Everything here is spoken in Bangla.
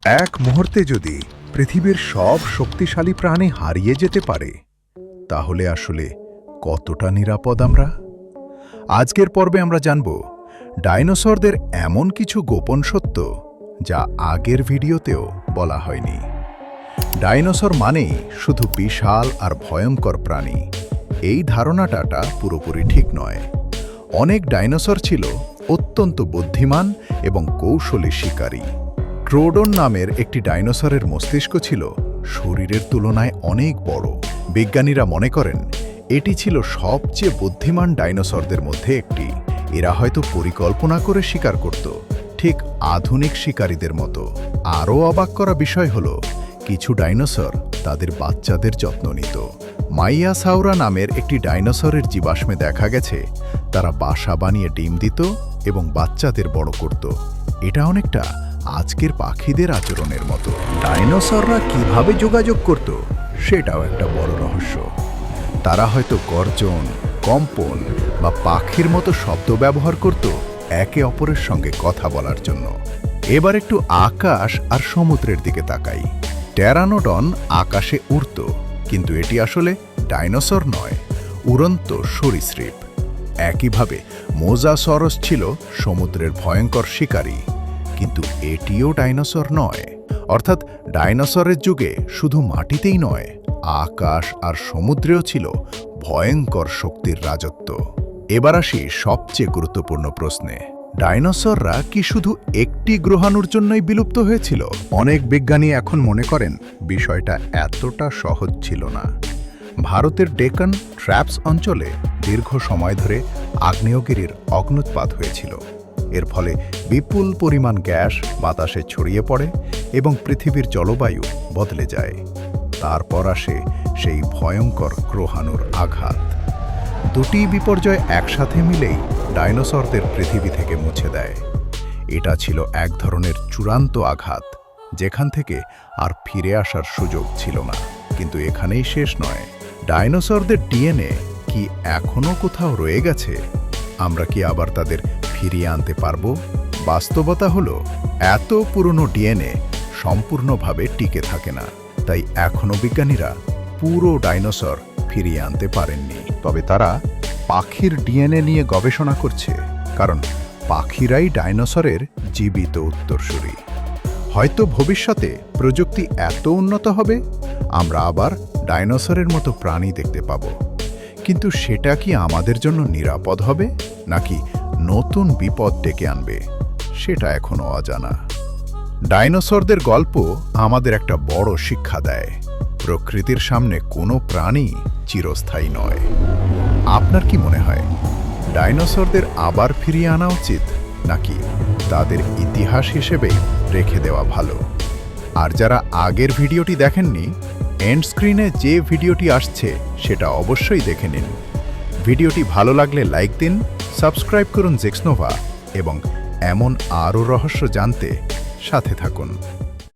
এক মুহূর্তে যদি পৃথিবীর সব শক্তিশালী প্রাণী হারিয়ে যেতে পারে তাহলে আসলে কতটা নিরাপদ আমরা? আজকের পর্বে আমরা জানব ডাইনোসরদের এমন কিছু গোপন সত্য যা আগের ভিডিওতেও বলা হয়নি। ডাইনোসর মানেই শুধু বিশাল আর ভয়ঙ্কর প্রাণী, এই ধারণাটা পুরোপুরি ঠিক নয়। অনেক ডাইনোসর ছিল অত্যন্ত বুদ্ধিমান এবং কৌশলী শিকারী। ট্রোডন নামের একটি ডাইনোসরের মস্তিষ্ক ছিল শরীরের তুলনায় অনেক বড়। বিজ্ঞানীরা মনে করেন এটি ছিল সবচেয়ে বুদ্ধিমান ডাইনোসরদের মধ্যে একটি। এরা হয়তো পরিকল্পনা করে শিকার করত, ঠিক আধুনিক শিকারীদের মতো। আরও অবাক করা বিষয় হল কিছু ডাইনোসর তাদের বাচ্চাদের যত্ন নিত। মাইয়াসাউরা নামের একটি ডাইনোসরের জীবাশ্মে দেখা গেছে তারা বাসা বানিয়ে ডিম দিত এবং বাচ্চাদের বড় করত। এটা অনেকটা আজকের পাখিদের আচরণের মতো। ডাইনোসররা কিভাবে যোগাযোগ করত সেটাও একটা বড় রহস্য। তারা হয়তো গর্জন, কম্পন বা পাখির মতো শব্দ ব্যবহার করত একে অপরের সঙ্গে কথা বলার জন্য। এবার একটু আকাশ আর সমুদ্রের দিকে তাকাই। ট্যারানোডন আকাশে উড়ত, কিন্তু এটি আসলে ডাইনোসর নয়, উড়ন্ত সরীসৃপ। একইভাবে মোজাসরস ছিল সমুদ্রের ভয়ঙ্কর শিকারী, কিন্তু এটিও ডাইনোসর নয়। অর্থাৎ ডাইনোসরের যুগে শুধু মাটিতেই নয়, আকাশ আর সমুদ্রেও ছিল ভয়ঙ্কর শক্তির রাজত্ব। এবার আসি সবচেয়ে গুরুত্বপূর্ণ প্রশ্নে, ডাইনোসররা কি শুধু একটি গ্রহাণুর জন্যই বিলুপ্ত হয়েছিল? অনেক বিজ্ঞানী এখন মনে করেন বিষয়টা এতটা সহজ ছিল না। ভারতের ডেকান ট্র্যাপস অঞ্চলে দীর্ঘ সময় ধরে আগ্নেয়গিরির অগ্ন্যুৎপাত হয়েছিল। এর ফলে বিপুল পরিমাণ গ্যাস বাতাসে ছড়িয়ে পড়ে এবং পৃথিবীর জলবায়ু বদলে যায়। তারপর আসে সেই ভয়ঙ্কর গ্রহাণুর আঘাত। দুটি বিপর্যয় একসাথে মিলেই ডাইনোসরদের পৃথিবী থেকে মুছে দেয়। এটা ছিল এক ধরনের চূড়ান্ত আঘাত, যেখান থেকে আর ফিরে আসার সুযোগ ছিল না। কিন্তু এখানেই শেষ নয়। ডাইনোসরদের ডিএনএ কি এখনও কোথাও রয়ে গেছে? আমরা কি আবার তাদের ফিরিয়ে আনতে পারব? বাস্তবতা হলো এত পুরনো ডিএনএ সম্পূর্ণভাবে টিকে থাকে না। তাই এখনও বিজ্ঞানীরা পুরো ডাইনোসর ফিরিয়ে আনতে পারেননি। তবে তারা পাখির ডিএনএ নিয়ে গবেষণা করছে, কারণ পাখিরাই ডাইনোসরের জীবিত উত্তরসূরি। হয়তো ভবিষ্যতে প্রযুক্তি এত উন্নত হবে আমরা আবার ডাইনোসরের মতো প্রাণী দেখতে পাব। কিন্তু সেটা কি আমাদের জন্য নিরাপদ হবে, নাকি নতুন বিপদ ডেকে আনবে, সেটা এখনও অজানা। ডাইনোসরদের গল্প আমাদের একটা বড় শিক্ষা দেয়। প্রকৃতির সামনে কোনো প্রাণী চিরস্থায়ী নয়। আপনার কি মনে হয়, ডাইনোসরদের আবার ফিরিয়ে আনা উচিত, নাকি তাদের ইতিহাস হিসেবেই রেখে দেওয়া ভালো? আর যারা আগের ভিডিওটি দেখেননি, এন্ড স্ক্রিনে যে ভিডিওটি আসছে সেটা অবশ্যই দেখে নিন। ভিডিওটি ভালো লাগলে লাইক দিন, সাবস্ক্রাইব করুন জেক্সনোভা এবং এমন আরও রহস্য জানতে সাথে থাকুন।